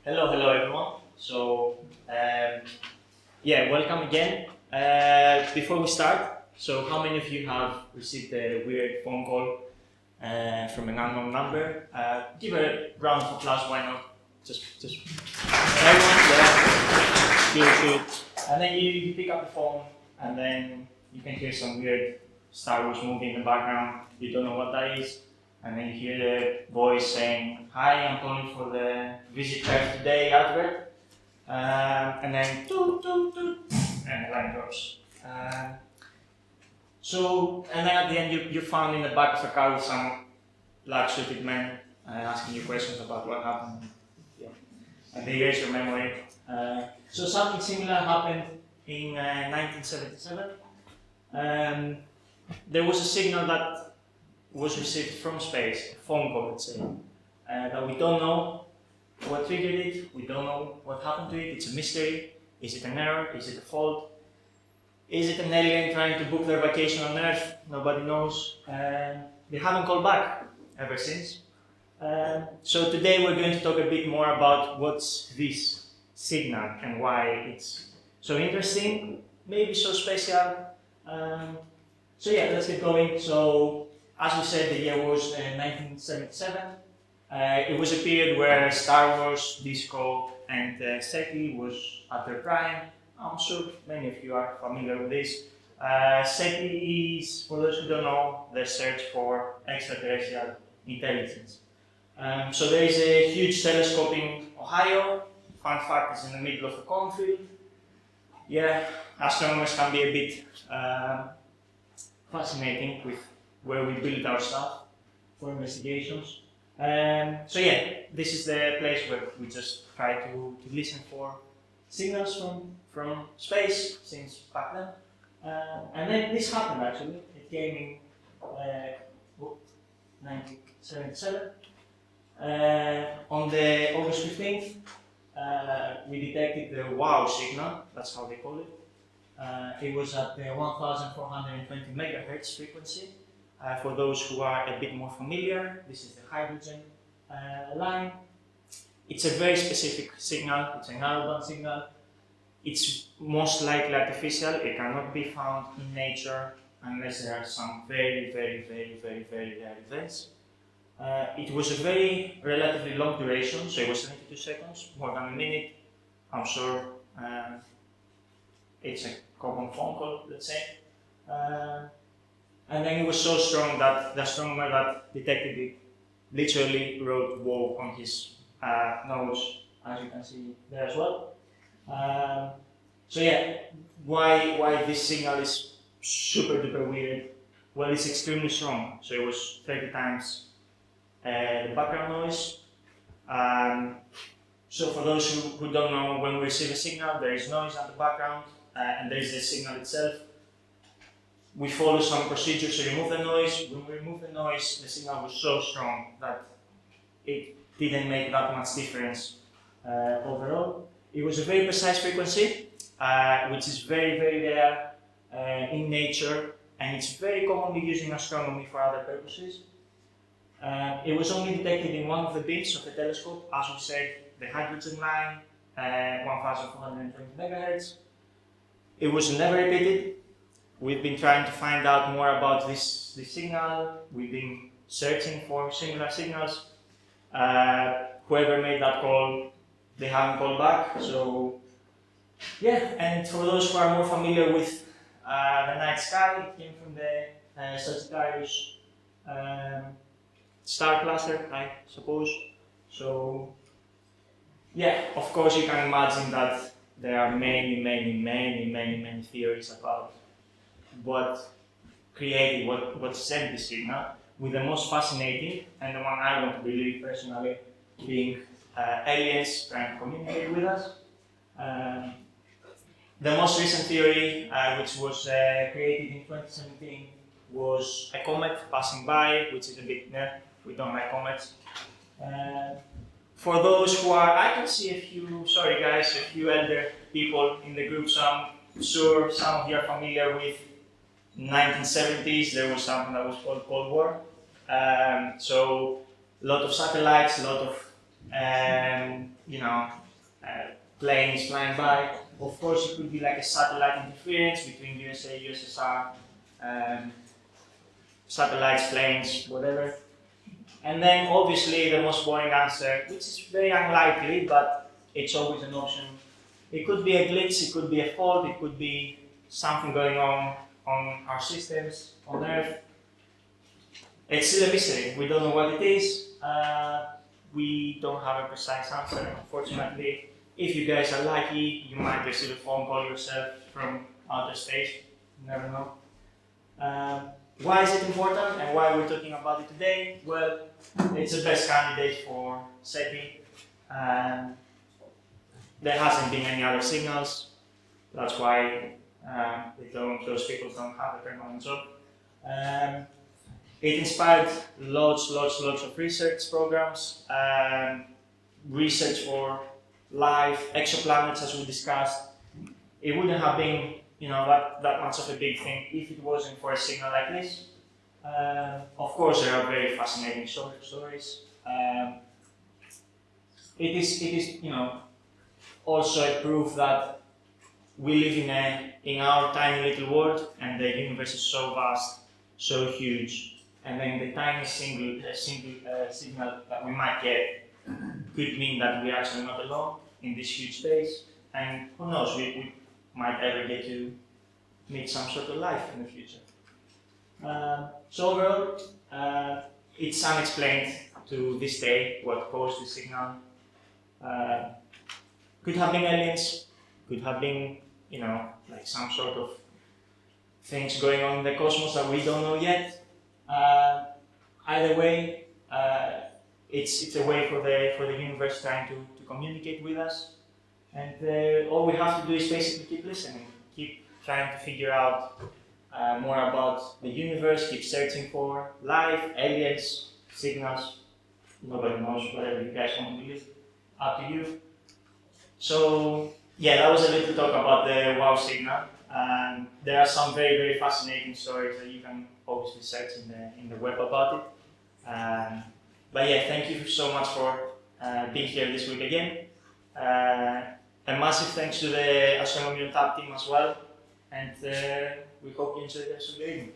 Hello everyone. Yeah, welcome again. Before we start, so how many of you have received a weird phone call from an unknown number? Give a round of applause, why not? Just everyone, yeah. Good. And then you pick up the phone, and then you can hear some weird Star Wars movie in the background. You don't know what that is. And then you hear the voice saying, "Hi, I'm calling for the Visit Cardiff Today advert." And then toot, toot, toot, and the line drops. And then at the end, you're found in the back of a car with some black-suited men asking you questions about what happened. Yeah. And they erase your memory. So something similar happened in 1977. There was a signal that was received from space, a phone call, let's say, that we don't know what triggered it, we don't know what happened to it, it's a mystery. Is it an error? Is it a fault? Is it an alien trying to book their vacation on Earth? Nobody knows. They haven't called back ever since. So today we're going to talk a bit more about what's this signal and why it's so interesting, maybe so special. So yeah, let's get going. So, as we said, the year was 1977. It was a period where Star Wars, disco, and SETI was at their prime. I'm sure many of you are familiar with this. SETI is, for those who don't know, the search for extraterrestrial intelligence. So there is a huge telescope in Ohio. Fun fact, it's in the middle of a cornfield. Yeah, astronomers can be a bit fascinating with where we build our stuff for investigations. So yeah, this is the place where we just try to listen for signals from space since back then. And then this happened actually. It came in 1977. On the August 15th, we detected the wow signal, that's how they call it. It was at the 1420 megahertz frequency. For those who are a bit more familiar, this is the hydrogen line. It's a very specific signal, it's a narrowband signal. It's most likely artificial, it cannot be found in nature unless there are some very rare events. It was a very relatively long duration, so it was 72 seconds, more than a minute. I'm sure it's a common phone call, let's say. And then it was so strong that the astronomer that detected it literally wrote "wow" on his nose, as you can see there as well. So yeah, why this signal is super duper weird? Well, it's extremely strong. So it was 30 times the background noise. So for those who don't know, when we receive a signal, there is noise at the background, and there is the signal itself. We follow some procedures to remove the noise. When we remove the noise, the signal was so strong that it didn't make that much difference overall. It was a very precise frequency, which is very rare in nature, and it's very commonly used in astronomy for other purposes. It was only detected in one of the beams of the telescope, as we said, the hydrogen line, 1420 megahertz. It was never repeated. We've been trying to find out more about this signal. We've been searching for similar signals. Whoever made that call, they haven't called back. So, yeah, and for those who are more familiar with the night sky, it came from the Sagittarius star cluster, I suppose. So, yeah, of course you can imagine that there are many theories about what created, what sent the signal, with the most fascinating, and the one I want to believe personally, being aliens trying to communicate with us. The most recent theory, which was created in 2017, was a comet passing by, which is a bit, we don't like comets. For those who are, I can see a few elder people in the group, so I'm sure some of you are familiar with 1970s, there was something that was called Cold War. So a lot of satellites, a lot of you know, planes flying by. Of course, it could be like a satellite interference between USA, USSR, satellites, planes, whatever. And then obviously the most boring answer, which is very unlikely, but it's always an option. It could be a glitch, it could be a fault, it could be something going on our systems on Earth. It's still a mystery. We don't know what it is. We don't have a precise answer, unfortunately. If you guys are lucky, you might receive a phone call yourself from outer space. You never know. Why is it important and why we're talking about it today? Well, it's the best candidate for SETI. There hasn't been any other signals. That's why those people don't have a permanent job. It inspired lots of research programs, research for life, exoplanets, as we discussed. It wouldn't have been, that much of a big thing if it wasn't for a signal like this. Of course, there are very fascinating stories. It is, also a proof that we live in our tiny little world, and the universe is so vast, so huge, and then the tiny single signal that we might get could mean that we're actually not alone in this huge space, and who knows, we might ever get to meet some sort of life in the future. So overall, it's unexplained to this day what caused the signal. Could have been aliens, could have been, like some sort of things going on in the cosmos that we don't know yet. Either way, it's a way for the universe trying to communicate with us, and all we have to do is basically keep listening, keep trying to figure out more about the universe, keep searching for life, aliens, signals. Nobody knows, whatever you guys want to believe, up to you. So yeah, that was a little talk about the WOW signal. There are some very fascinating stories that you can obviously search in the web about it. But yeah, thank you so much for being here this week again. A massive thanks to the Astronomy on Tap team as well, and we hope you enjoy the rest of the evening.